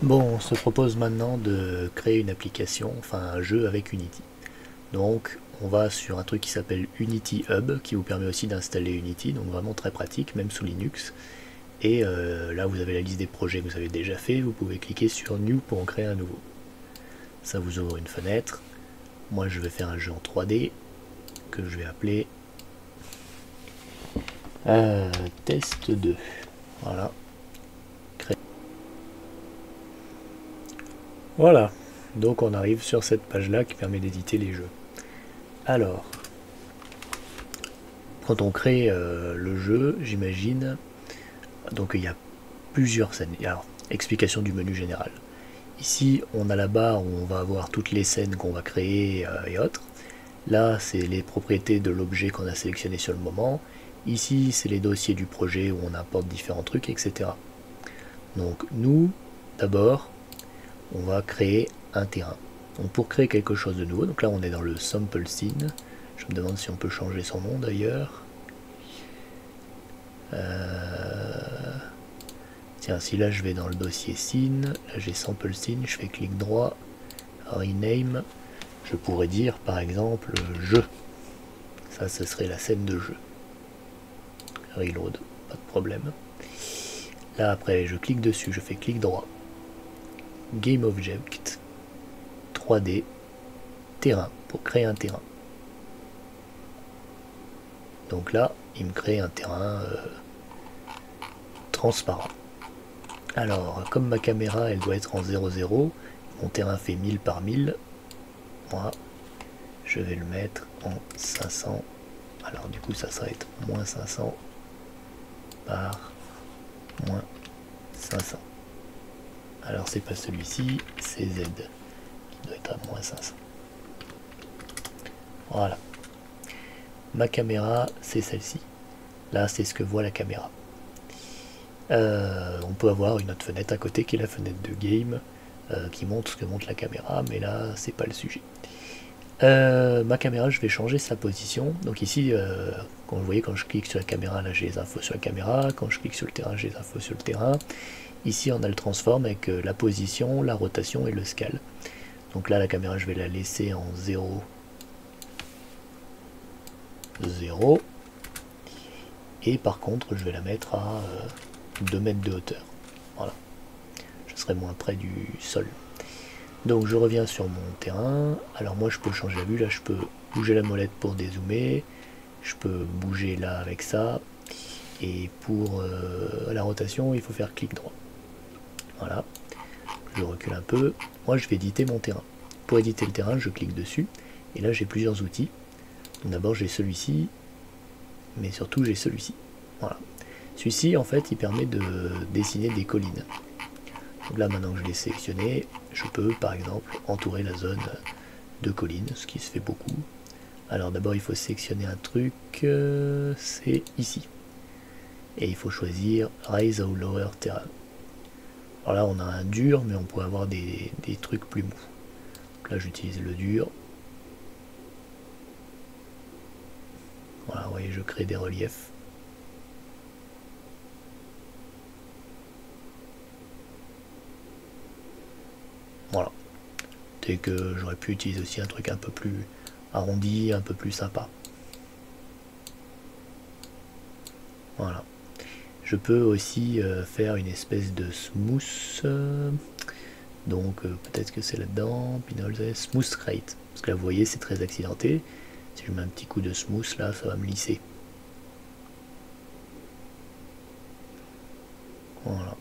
Bon, on se propose maintenant de créer une application, enfin un jeu avec Unity. Donc on va sur un truc qui s'appelle Unity Hub, qui vous permet aussi d'installer Unity, donc vraiment très pratique, même sous Linux. Et là vous avez la liste des projets que vous avez déjà fait, vous pouvez cliquer sur New pour en créer un nouveau. Ça vous ouvre une fenêtre. Moi je vais faire un jeu en 3D que je vais appeler Test 2. Voilà. Voilà. Donc on arrive sur cette page là qui permet d'éditer les jeux. Alors, quand on crée le jeu, j'imagine, donc il y a plusieurs scènes. Alors, explication du menu général. Ici, on a la barre où on va avoir toutes les scènes qu'on va créer et autres. Là, c'est les propriétés de l'objet qu'on a sélectionné sur le moment. Ici, c'est les dossiers du projet où on importe différents trucs, etc. Donc, nous, d'abord, on va créer un terrain. Donc, pour créer quelque chose de nouveau, donc là, on est dans le sample scene. Je me demande si on peut changer son nom d'ailleurs. Tiens, si là je vais dans le dossier scene, là j'ai sample scene, je fais clic droit, rename, je pourrais dire par exemple jeu. Ça, ce serait la scène de jeu. Reload, pas de problème. Là après, je clique dessus, je fais clic droit, Game Object, 3D, terrain, pour créer un terrain. Donc là, il me crée un terrain transparent. Alors, comme ma caméra, elle doit être en 0,0, mon terrain fait 1000 par 1000. Moi, je vais le mettre en 500. Alors du coup, ça va être moins 500 par moins 500. Alors c'est pas celui-ci, c'est Z qui doit être à moins 500. Voilà. Ma caméra, c'est celle-ci. Là, c'est ce que voit la caméra. On peut avoir une autre fenêtre à côté qui est la fenêtre de game qui montre ce que montre la caméra, mais là, c'est pas le sujet. Ma caméra, je vais changer sa position. Donc ici, quand vous voyez, quand je clique sur la caméra, là j'ai les infos sur la caméra. Quand je clique sur le terrain, j'ai les infos sur le terrain. Ici, on a le transform avec la position, la rotation et le scale. Donc là, la caméra, je vais la laisser en 0, 0. Et par contre, je vais la mettre à 2 mètres de hauteur. Voilà. Je serai moins près du sol. Donc je reviens sur mon terrain. Alors moi, je peux changer la vue. Là, je peux bouger la molette pour dézoomer. Je peux bouger là avec ça. Et pour la rotation, il faut faire clic droit. Voilà. Je recule un peu. Moi, je vais éditer mon terrain. Pour éditer le terrain, je clique dessus. Et là, j'ai plusieurs outils. D'abord, j'ai celui-ci. Mais surtout, j'ai celui-ci. Voilà. Celui-ci, en fait, il permet de dessiner des collines. Donc là, maintenant que je l'ai sélectionné, je peux, par exemple, entourer la zone de collines, ce qui se fait beaucoup. Alors d'abord, il faut sélectionner un truc, c'est ici. Et il faut choisir Raise or Lower Terrain. Alors là, on a un dur, mais on peut avoir des trucs plus mous. Donc là, j'utilise le dur. Voilà, vous voyez, je crée des reliefs. Voilà. C'est que j'aurais pu utiliser aussi un truc un peu plus arrondi, un peu plus sympa. Voilà. Je peux aussi faire une espèce de smooth. Donc peut-être que c'est là-dedans. Smooth Rate. Parce que là, vous voyez, c'est très accidenté. Si je mets un petit coup de smooth, là, ça va me lisser. Voilà.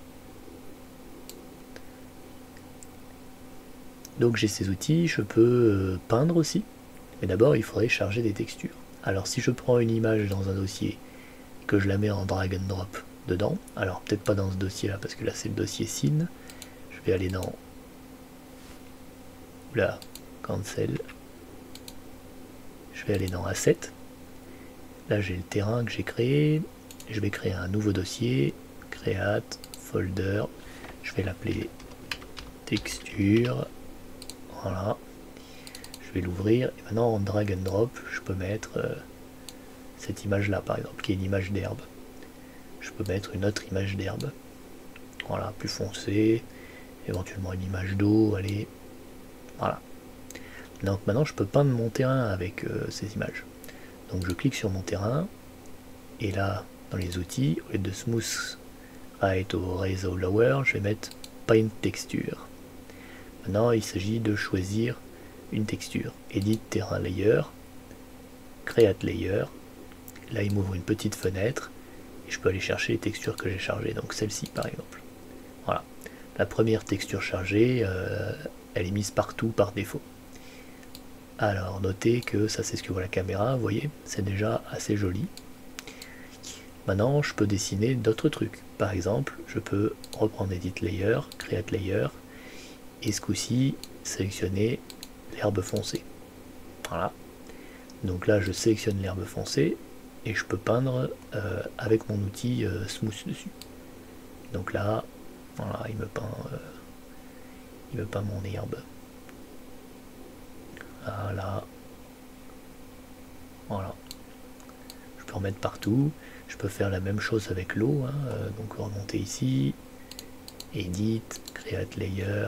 Donc j'ai ces outils, je peux peindre aussi. Mais d'abord, il faudrait charger des textures. Alors si je prends une image dans un dossier, que je la mets en drag and drop dedans, alors peut-être pas dans ce dossier-là, parce que là c'est le dossier scene. Je vais aller dans... Oula, cancel. Je vais aller dans Asset. Là j'ai le terrain que j'ai créé. Je vais créer un nouveau dossier. Create, folder. Je vais l'appeler texture. Voilà. Je vais l'ouvrir. Et maintenant en drag and drop, je peux mettre cette image-là par exemple, qui est une image d'herbe. Je peux mettre une autre image d'herbe. Voilà, plus foncée. éventuellement une image d'eau, allez, voilà. Donc maintenant je peux peindre mon terrain avec ces images. Donc je clique sur mon terrain, et là, dans les outils, au lieu de Smooth Right ou Razor Lower, je vais mettre Paint Texture. Maintenant, il s'agit de choisir une texture. Edit Terrain Layer, Create Layer. Là, il m'ouvre une petite fenêtre, et je peux aller chercher les textures que j'ai chargées. Donc celle-ci, par exemple. Voilà. La première texture chargée, elle est mise partout par défaut. Alors, notez que ça, c'est ce que voit la caméra, vous voyez, c'est déjà assez joli. Maintenant, je peux dessiner d'autres trucs. Par exemple, je peux reprendre Edit Layer, Create Layer, et ce coup-ci, sélectionner l'herbe foncée. Voilà. Donc là, je sélectionne l'herbe foncée, et je peux peindre avec mon outil Smooth dessus. Donc là, voilà, il me peint mon herbe. Là, voilà. Je peux en mettre partout. Je peux faire la même chose avec l'eau, hein, donc remonter ici, Edit, Create Layer,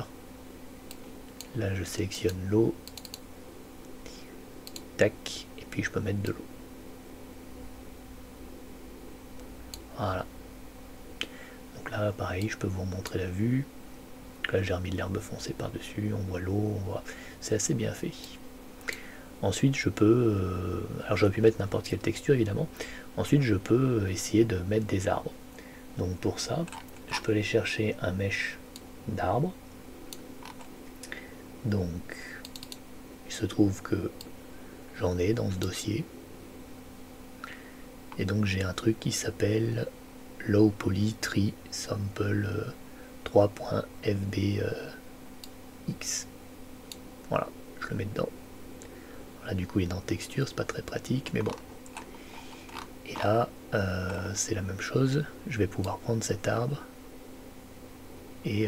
là je sélectionne l'eau, tac, et puis je peux mettre de l'eau. Voilà. Donc là pareil, je peux vous montrer la vue. Là j'ai remis de l'herbe foncée par-dessus, on voit l'eau, on voit. C'est assez bien fait. Ensuite je peux, alors j'aurais pu mettre n'importe quelle texture évidemment, ensuite je peux essayer de mettre des arbres. Donc pour ça, je peux aller chercher un mesh d'arbres. Donc il se trouve que j'en ai dans ce dossier. Et donc j'ai un truc qui s'appelle Low Poly Tree Sample 3.fbx. Voilà, je le mets dedans. Là du coup il est dans texture, c'est pas très pratique, mais bon. Et là, c'est la même chose. Je vais pouvoir prendre cet arbre. Et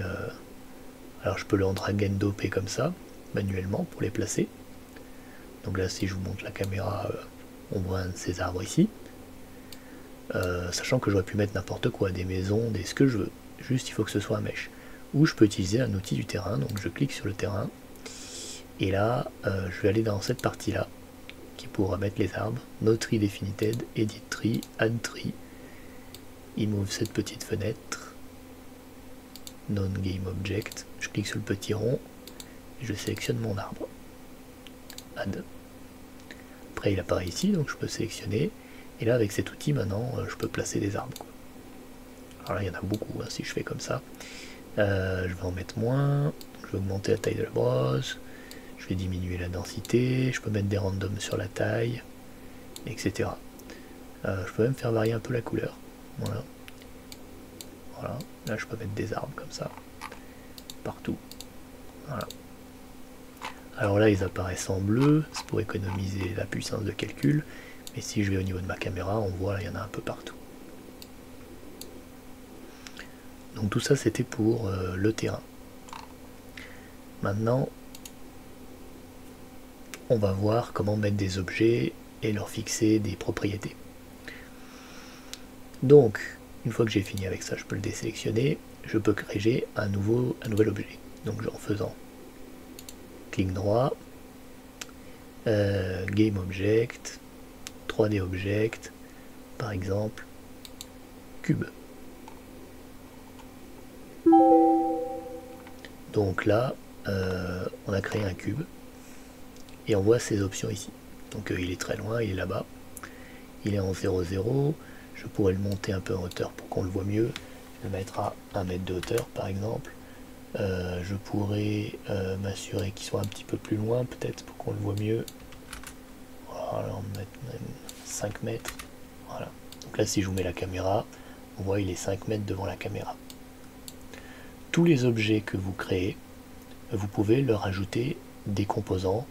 alors je peux le drag and dropper comme ça, manuellement, pour les placer. Donc là, si je vous montre la caméra, on voit un de ces arbres ici. Sachant que j'aurais pu mettre n'importe quoi, des maisons, ce que je veux. Juste, il faut que ce soit un mesh. Ou je peux utiliser un outil du terrain. Donc je clique sur le terrain. Et là, je vais aller dans cette partie-là, qui pourra mettre les arbres. No tree definited, edit tree, add tree. Il m'ouvre cette petite fenêtre. Non game object. Je clique sur le petit rond. Et je sélectionne mon arbre. Add. Après il apparaît ici, donc je peux sélectionner. Et là avec cet outil maintenant, je peux placer des arbres, quoi. Alors là il y en a beaucoup, hein, si je fais comme ça. Je vais en mettre moins. Je vais augmenter la taille de la brosse. Je vais diminuer la densité, je peux mettre des randoms sur la taille, etc. Je peux même faire varier un peu la couleur. Voilà. Voilà. Là, je peux mettre des arbres comme ça. Partout. Voilà. Alors là, ils apparaissent en bleu. C'est pour économiser la puissance de calcul. Mais si je vais au niveau de ma caméra, on voit, là, il y en a un peu partout. Donc tout ça, c'était pour le terrain. Maintenant, on va voir comment mettre des objets et leur fixer des propriétés. Donc, une fois que j'ai fini avec ça, je peux le désélectionner. Je peux créer un nouvel objet. Donc en faisant clic droit, Game Object, 3D Object, par exemple, cube. Donc là, on a créé un cube. Et on voit ces options ici. Donc il est très loin, il est là-bas. Il est en 0,0. Je pourrais le monter un peu en hauteur pour qu'on le voit mieux. Le mettre à 1 mètre de hauteur par exemple. Je pourrais m'assurer qu'il soit un petit peu plus loin peut-être pour qu'on le voit mieux. Voilà, on va mettre même 5 mètres. Voilà. Donc là si je vous mets la caméra, on voit il est 5 mètres devant la caméra. Tous les objets que vous créez, vous pouvez leur ajouter des composants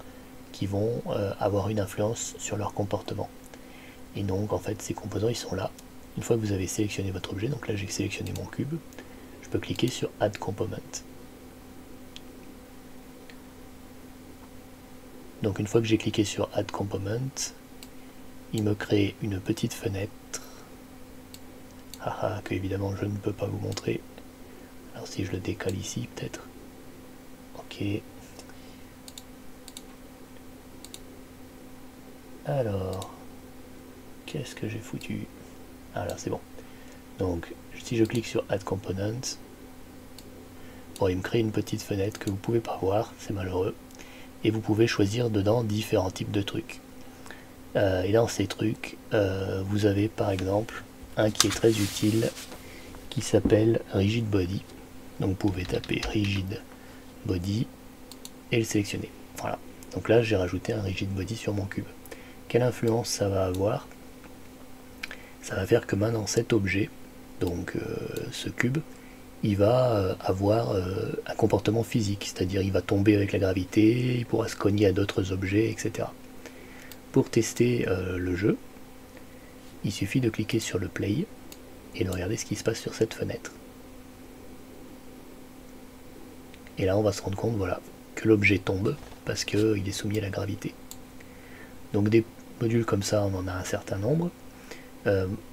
qui vont avoir une influence sur leur comportement. Et donc en fait ces composants ils sont là. Une fois que vous avez sélectionné votre objet, donc là j'ai sélectionné mon cube, je peux cliquer sur Add Component. Donc une fois que j'ai cliqué sur Add Component, il me crée une petite fenêtre que évidemment je ne peux pas vous montrer. Alors si je le décale ici peut-être, ok. Alors, qu'est-ce que j'ai foutu? Ah là, c'est bon. Donc, si je clique sur Add Component, bon, il me crée une petite fenêtre que vous pouvez pas voir, c'est malheureux. Et vous pouvez choisir dedans différents types de trucs. Et dans ces trucs, vous avez par exemple un qui est très utile, qui s'appelle Rigid Body. Donc vous pouvez taper Rigid Body et le sélectionner. Voilà. Donc là, j'ai rajouté un Rigid Body sur mon cube. Quelle influence ça va avoir? Ça va faire que maintenant cet objet, donc ce cube, il va avoir un comportement physique, c'est-à-dire il va tomber avec la gravité, il pourra se cogner à d'autres objets, etc. Pour tester le jeu, il suffit de cliquer sur le play et de regarder ce qui se passe sur cette fenêtre. Et là on va se rendre compte, voilà, que l'objet tombe parce qu'il est soumis à la gravité. Donc des modules comme ça, on en a un certain nombre.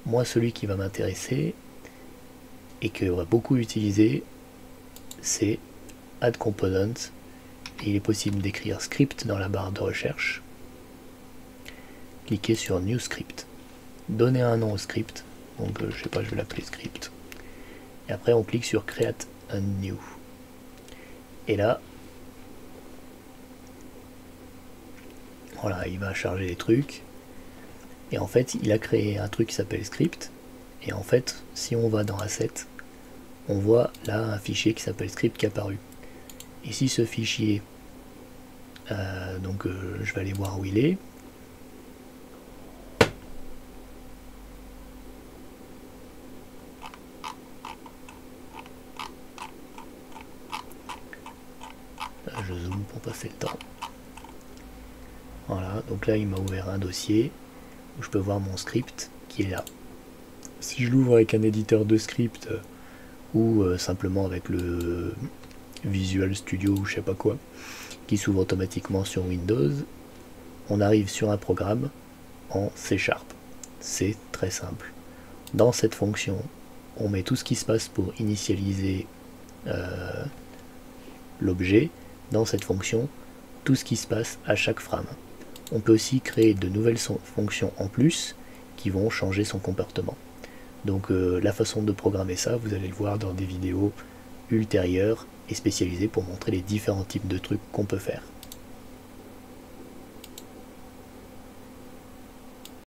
Moi, celui qui va m'intéresser et que on va beaucoup utiliser, c'est Add Component. Et il est possible d'écrire script dans la barre de recherche. Cliquez sur New Script. Donnez un nom au script. Donc je sais pas, je vais l'appeler script. Et après on clique sur Create a New. Et là, voilà, il va charger les trucs. Et en fait, il a créé un truc qui s'appelle script. Et en fait, si on va dans Asset, on voit là un fichier qui s'appelle script qui est apparu. Et si ce fichier, je vais aller voir où il est. Là, je zoome pour passer le temps. Voilà, donc là il m'a ouvert un dossier où je peux voir mon script qui est là. Si je l'ouvre avec un éditeur de script ou simplement avec le Visual Studio ou je sais pas quoi, qui s'ouvre automatiquement sur Windows, on arrive sur un programme en C#. C'est très simple. Dans cette fonction, on met tout ce qui se passe pour initialiser l'objet. Dans cette fonction, tout ce qui se passe à chaque frame. On peut aussi créer de nouvelles fonctions en plus qui vont changer son comportement. Donc la façon de programmer ça, vous allez le voir dans des vidéos ultérieures et spécialisées pour montrer les différents types de trucs qu'on peut faire.